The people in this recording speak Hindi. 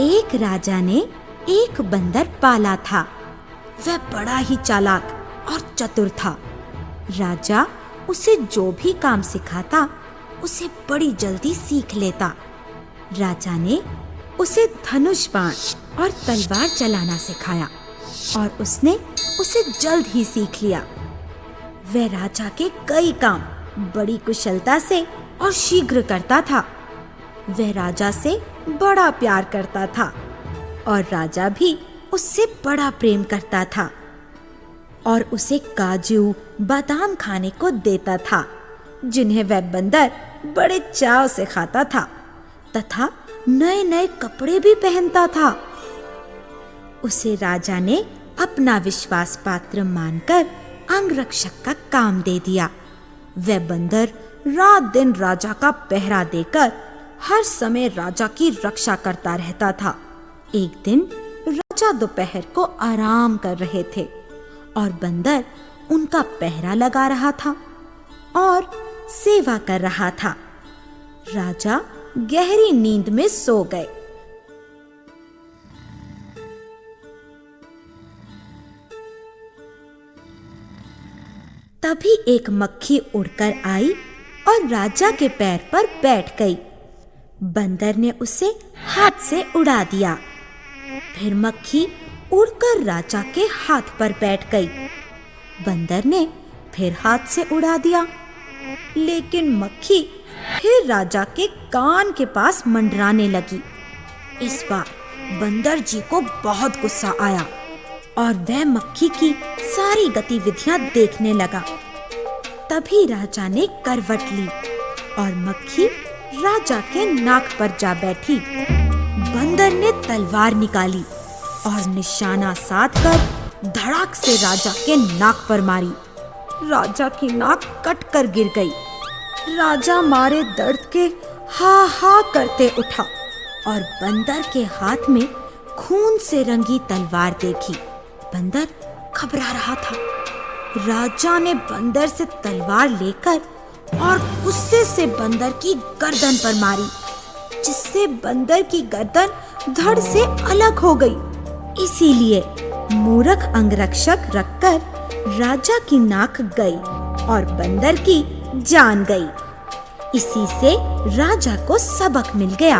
एक राजा ने एक बंदर पाला था। वह बड़ा ही चालाक और चतुर था। राजा उसे जो भी काम सिखाता उसे बड़ी जल्दी सीख लेता। राजा ने उसे धनुष बाण और तलवार चलाना सिखाया और उसने उसे जल्द ही सीख लिया। वह राजा के कई काम बड़ी कुशलता से और शीघ्र करता था। वह राजा से बड़ा प्यार करता था और राजा भी उससे बड़ा प्रेम करता था और उसे काजू बादाम खाने को देता था, जिन्हें वह बंदर बड़े चाव से खाता था तथा नए नए कपड़े भी पहनता था। उसे राजा ने अपना विश्वास पात्र मानकर अंगरक्षक का काम दे दिया। वह बंदर रात दिन राजा का पहरा देकर हर समय राजा की रक्षा करता रहता था। एक दिन राजा दोपहर को आराम कर रहे थे और बंदर उनका पहरा लगा रहा था और सेवा कर रहा था। राजा गहरी नींद में सो गए। तभी एक मक्खी उड़कर आई और राजा के पैर पर बैठ गई। बंदर ने उसे हाथ से उड़ा दिया। फिर मक्खी उड़कर राजा के हाथ पर बैठ गई। बंदर ने फिर हाथ से उड़ा दिया, लेकिन मक्खी फिर राजा के कान के पास मंडराने लगी। इस बार बंदर जी को बहुत गुस्सा आया और वह मक्खी की सारी गतिविधियां देखने लगा। तभी राजा ने करवट ली और मक्खी राजा के नाक पर जा बैठी। बंदर ने तलवार निकाली और निशाना साधकर धड़ाक से राजा के नाक पर मारी। राजा की नाक कटकर गिर गई। राजा मारे दर्द के हा हा करते उठा और बंदर के हाथ में खून से रंगी तलवार देखी। बंदर घबरा रहा था। राजा ने बंदर से तलवार लेकर और गुस्से से बंदर की गर्दन पर मारी, जिससे बंदर की गर्दन धड़ से अलग हो गई। इसीलिए मूर्ख अंगरक्षक रखकर राजा की नाक गई और बंदर की जान गई। इसी से राजा को सबक मिल गया।